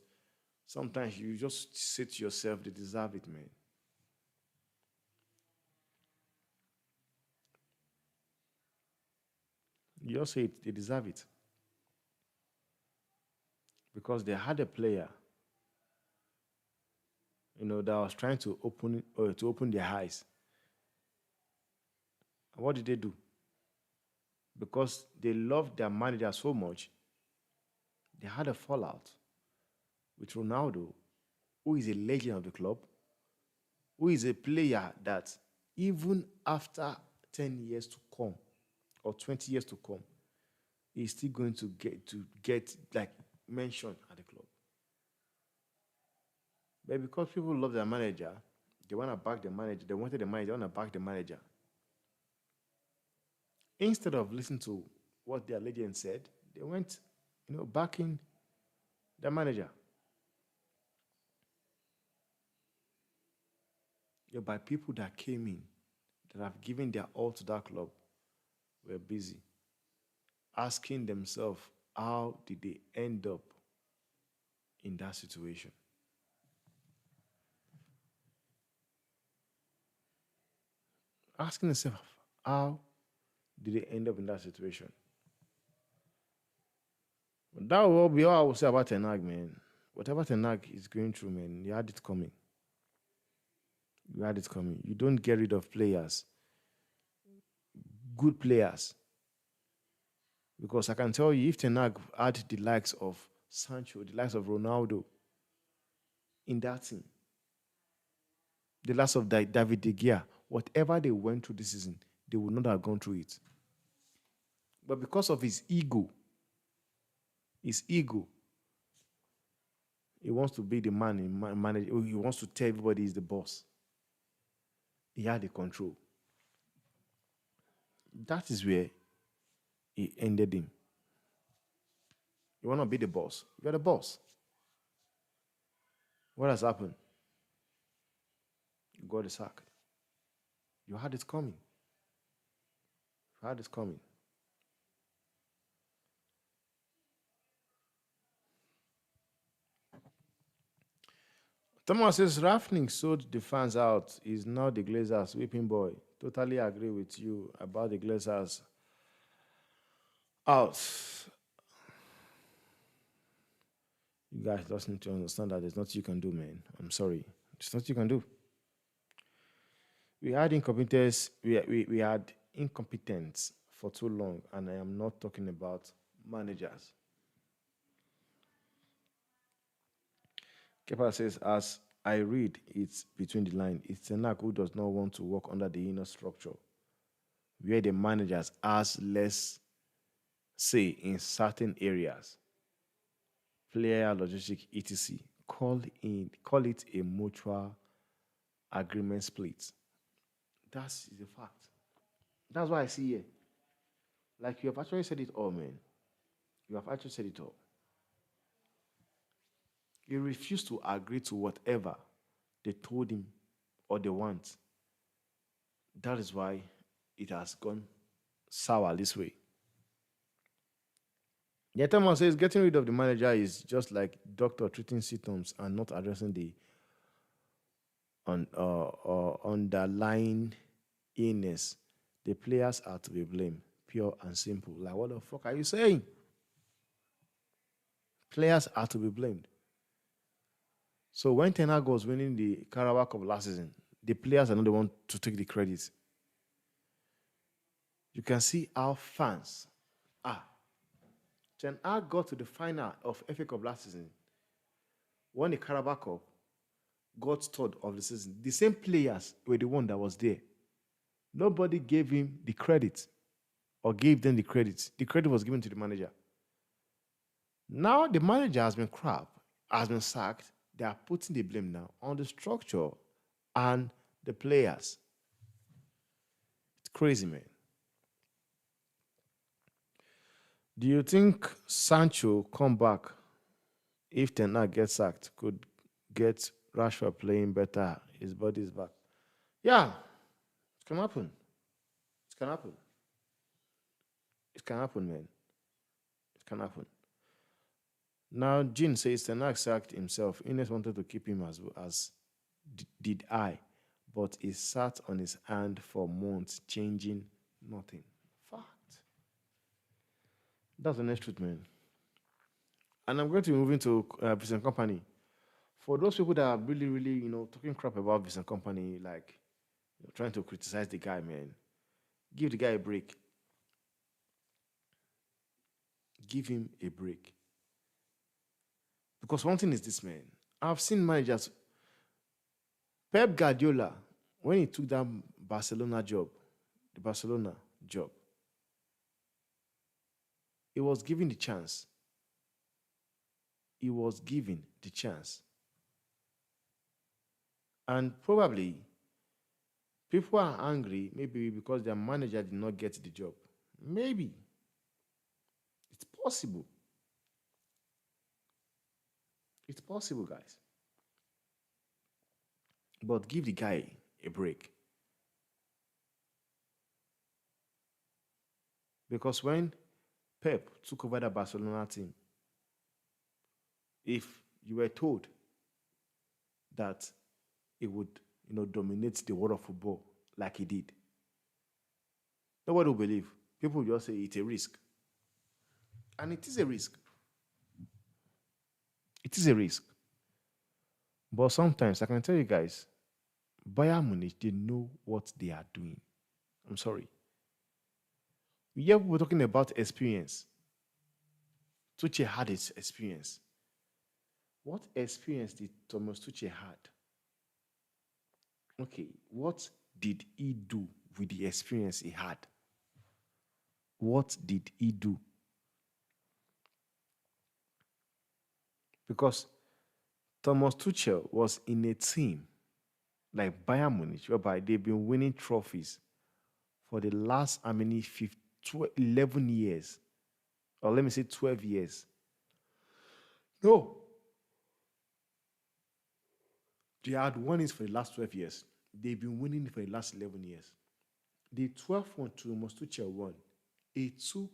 Speaker 2: sometimes you just say to yourself, they deserve it, man. You just say it, they deserve it. Because they had a player, that was trying to open their eyes. And what did they do? Because they loved their manager so much, they had a fallout. with Ronaldo, who is a legend of the club, who is a player that even after 10 years to come or 20 years to come, he's still going to get like mentioned at the club. But because people love their manager, they want to back the manager. They wanted the manager, they want to back the manager. Instead of listening to what their legend said, they went, backing the manager. By people that came in, that have given their all to that club, were busy asking themselves, how did they end up in that situation? Asking themselves, how did they end up in that situation? That will be all I will say about Tenag, man. Whatever Tenag is going through, man, you had it coming. You had it coming. You don't get rid of players, good players. Because I can tell you, if Tenag had the likes of Sancho, the likes of Ronaldo in that team, the likes of David De Gea, whatever they went through this season, they would not have gone through it. But because of his ego, he wants to be the man in manage. He wants to tell everybody he's the boss. He had the control. That is where he ended him. You want to be the boss? You're the boss. What has happened? You got the sack. You had it coming. You had it coming. Thomas says Rafning sold the fans out. Is now the Glazers whipping boy. Totally agree with you about the Glazers out. You guys just need to understand that there's nothing you can do, man. I'm sorry. There's nothing you can do. We had incompetence. We had incompetence for too long, and I am not talking about managers. Kepa says, as I read it between the line, it's Tenak who does not want to work under the inner structure, where the managers has less say in certain areas, player logistic, etc. Call it a mutual agreement split. That's the fact. That's what I see here. Like you have actually said it all, man. You have actually said it all. He refused to agree to whatever they told him or they want. That is why it has gone sour this way. Yetama says getting rid of the manager is just like doctor treating symptoms and not addressing the underlying illness. The players are to be blamed, pure and simple. Like, what the fuck are you saying? Players are to be blamed. So when Ten Hag was winning the Carabao Cup last season, the players are not the one to take the credit. You can see how fans are. Ten Hag got to the final of FA Cup last season, won the Carabao Cup, got third of the season. The same players were the one that was there. Nobody gave him the credit or gave them the credit. The credit was given to the manager. Now the manager has been crap, has been sacked. They are putting the blame now on the structure and the players. It's crazy, man. Do you think Sancho come back if Ten Hag gets sacked? Could get Rashford playing better. His body is back. Yeah, it can happen. It can happen. It can happen, man. It can happen. Now, Jean says Ten Hag sacked himself. Ines wanted to keep him as did I, but he sat on his hand for months, changing nothing. Fact. That's the next truth, man. And I'm going to be moving to Vincent Company. For those people that are really, really, talking crap about Vincent Company, like trying to criticize the guy, man, give the guy a break. Give him a break. Because one thing is this, man. I've seen managers, Pep Guardiola, when he took that Barcelona job, the Barcelona job, he was given the chance. He was given the chance. And probably people are angry, maybe because their manager did not get the job. Maybe. It's possible. It's possible, guys. But give the guy a break. Because when Pep took over the Barcelona team, if you were told that he would, dominate the world of football like he did, nobody will believe. People will just say it's a risk. And it is a risk. It is a risk. But sometimes I can tell you guys, Bayern Munich, they know what they are doing. I'm sorry. Yeah, we're talking about experience. Tuchel had his experience. What experience did Thomas Tuchel had? Okay, what did he do with the experience he had? What did he do? Because Thomas Tuchel was in a team like Bayern Munich, whereby they've been winning trophies for the last, 11 years, or let me say 12 years. No, they had won it for the last 12 years. They've been winning it for the last 11 years. The 12th one Thomas Tuchel won. It took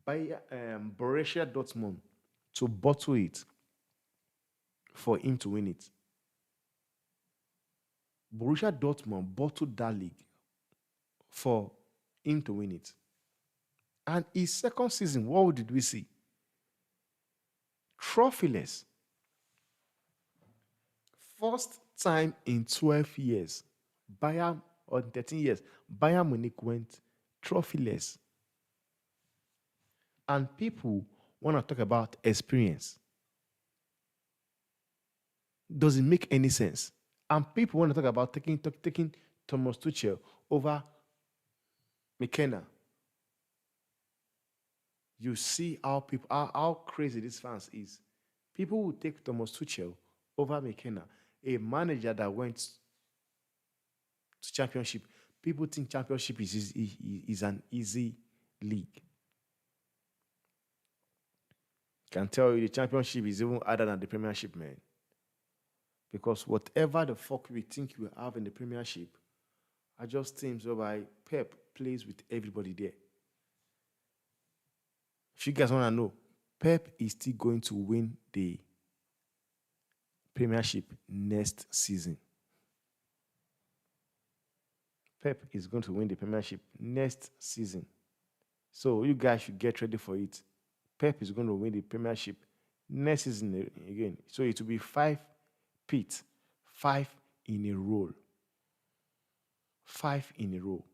Speaker 2: Borussia Dortmund to bottle it for him to win it. Borussia Dortmund bottled that league for him to win it. And his second season, what did we see? Trophyless. First time in 12 years, Bayern, or 13 years, Bayern Munich went trophyless. And people want to talk about experience. Does it make any sense? And people want to talk about taking Thomas Tuchel over McKenna. You see how crazy these fans is. People will take Thomas Tuchel over McKenna, a manager that went to championship. People think championship is an easy league. Can tell you the championship is even harder than the premiership, man. Because whatever the fuck we think we have in the premiership are just teams whereby Pep plays with everybody there. If you guys want to know, Pep is still going to win the premiership next season. Pep is going to win the premiership next season. So you guys should get ready for it. Pep is going to win the premiership next season again. So it will be 5 pits, 5 in a row. 5 in a row.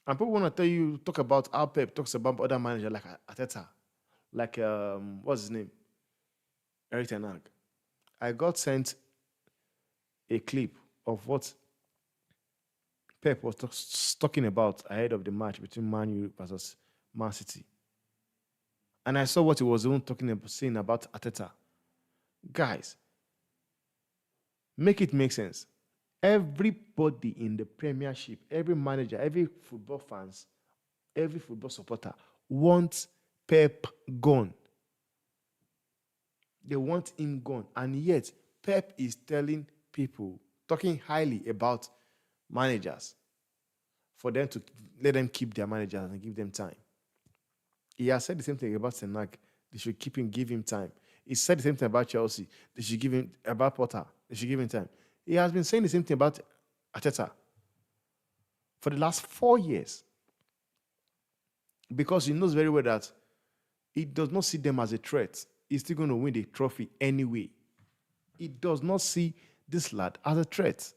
Speaker 2: And people want to talk about how Pep talks about other managers like Ateta, like what's his name, Eric Ten Hag. I got sent a clip of what Pep was talking about ahead of the match between Man U versus Man City. And I saw what he was even saying about Ateta. Guys, make it make sense. Everybody in the Premiership, every manager, every football fans, every football supporter wants Pep gone. They want him gone. And yet, Pep is telling people, talking highly about managers for them to let them keep their managers and give them time. He has said the same thing about Senak. They should give him time. He said the same thing about Chelsea. They should give him, about Potter. They should give him time. He has been saying the same thing about Arteta for the last 4 years. Because he knows very well that he does not see them as a threat. He's still going to win the trophy anyway. He does not see this lad as a threat.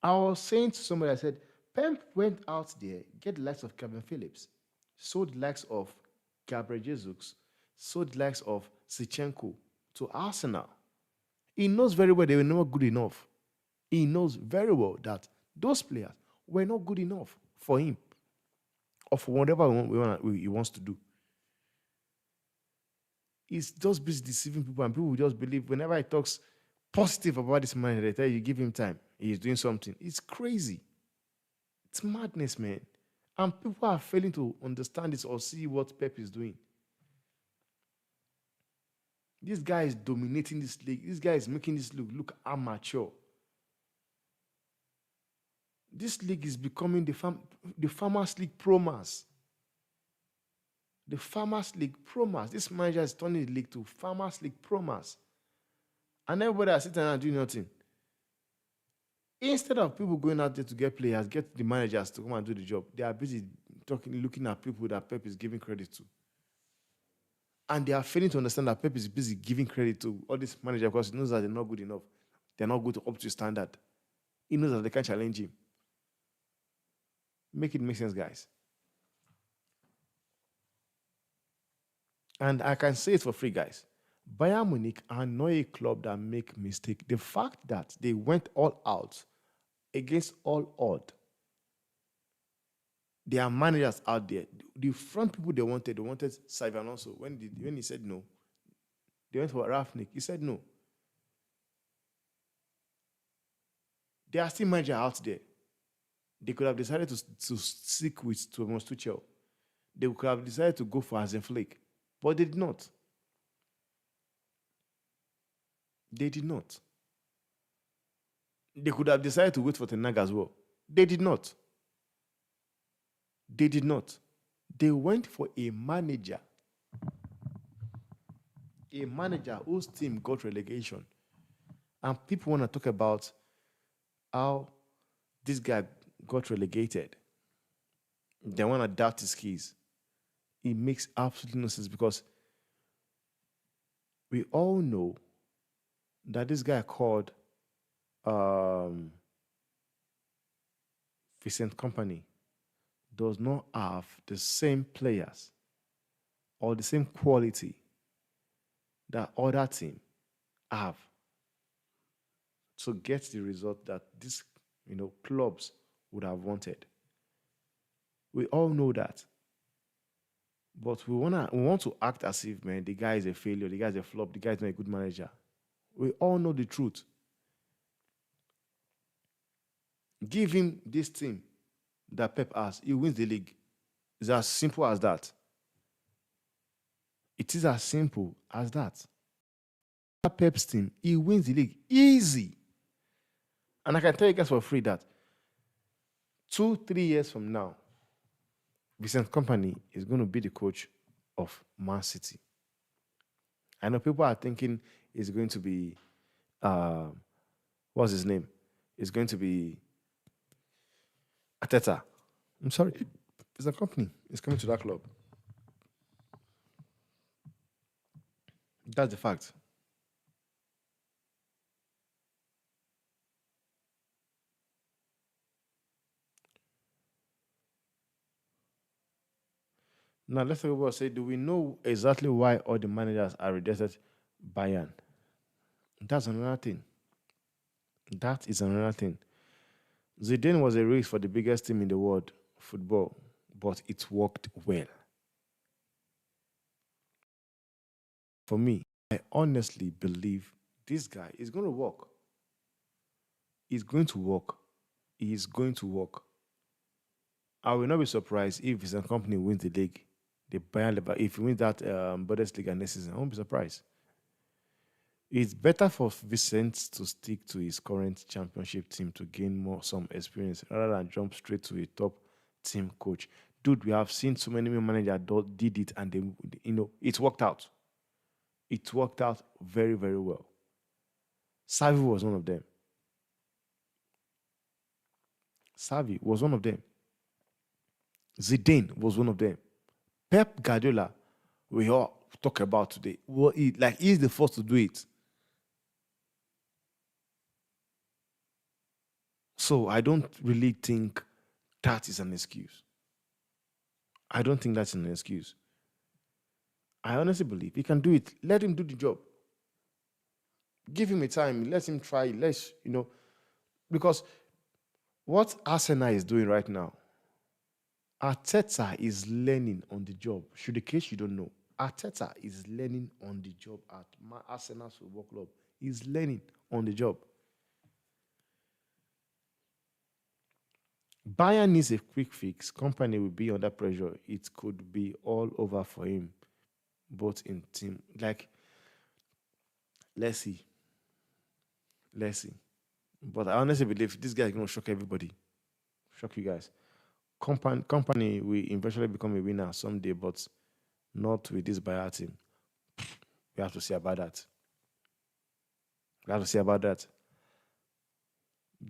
Speaker 2: I was saying to somebody, I said, Pep went out there, get the likes of Kevin Phillips, sold the likes of Gabriel Jesus sold the likes of Sichenko to Arsenal. He knows very well they were not good enough. He knows very well that those players were not good enough for him or for whatever he wants to do. He's just busy deceiving people, and people will just believe whenever he talks positive about this man, they tell you give him time. He's doing something. It's crazy. It's madness, man. And people are failing to understand this or see what Pep is doing. This guy is dominating this league. This guy is making this look amateur. This league is becoming the Farmers League Pro Mass. The Farmers League Pro Mass. This manager is turning the league to Farmers League Pro Mass. And everybody is sitting and doing nothing. Instead of people going out there to get players, get the managers to come and do the job, they are busy looking at people that Pep is giving credit to. And they are failing to understand that Pep is busy giving credit to all these managers because he knows that they're not good enough. They're not good up to standard. He knows that they can't challenge him. Make it make sense, guys. And I can say it for free, guys. Bayern Munich are not a club that make mistake. The fact that they went all out against all odds, there are managers out there. The front people they wanted Xavi Alonso. When he said no, they went for Rafnik. He said no. There are still managers out there. They could have decided to stick with Thomas Tuchel. They could have decided to go for Hasenflick, but they did not. They did not. They could have decided to wait for Ten Hag as well. They did not. They did not. They went for a manager whose team got relegation. And people want to talk about how this guy got relegated. They want to doubt his keys. It makes absolutely no sense because we all know that this guy called Vincent Company does not have the same players or the same quality that other team have to get the result that these clubs would have wanted. We all know that. But we want to act as if, man, the guy is a failure, the guy is a flop, the guy is not a good manager. We all know the truth. Give him this team that Pep has, he wins the league. It's as simple as that. It is as simple as that. Pep's team, he wins the league easy. And I can tell you guys for free that 2-3 years from now, Vincent Company is going to be the coach of Man City. I know people are thinking it's going to be, what's his name? It's going to be Ateta. I'm sorry. Vincent Company is coming to that club. That's the fact. Now let's talk about say, do we know exactly why all the managers are rejected Bayern? That's another thing. That is another thing. Zidane was a risk for the biggest team in the world, football, but it worked well. For me, I honestly believe this guy is going to work. He's going to work. He is going to work. I will not be surprised if his company wins the league. The Bayern Lever, if he wins that Bundesliga next season, I won't be surprised. It's better for Vincent to stick to his current championship team to gain some experience rather than jump straight to a top team coach. Dude, we have seen so many managers did it and it worked out. It worked out very, very well. Xavi was one of them. Xavi was one of them. Zidane was one of them. Pep Guardiola, we all talk about today. Well, he's the first to do it. So I don't really think that is an excuse. I don't think that's an excuse. I honestly believe he can do it. Let him do the job. Give him a time. Let him try. Because what Arsenal is doing right now, Arteta is learning on the job. Should the case you don't know, Arteta is learning on the job at Arsenal Football Club. He's learning on the job. Bayern needs a quick fix. Company will be under pressure. It could be all over for him, both in team. Like, let's see. Let's see. But I honestly believe this guy is going to shock everybody. Shock you guys. Company will eventually become a winner someday, but not with this Bayern team. We have to see about that. We have to see about that.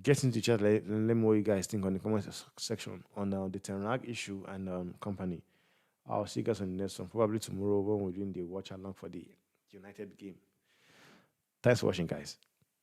Speaker 2: Get into the chat. Let me know what you guys think on the comment section on the Tenrag issue and company. I'll see you guys on the next one, probably tomorrow when we're doing the watch along for the United game. Thanks for watching, guys.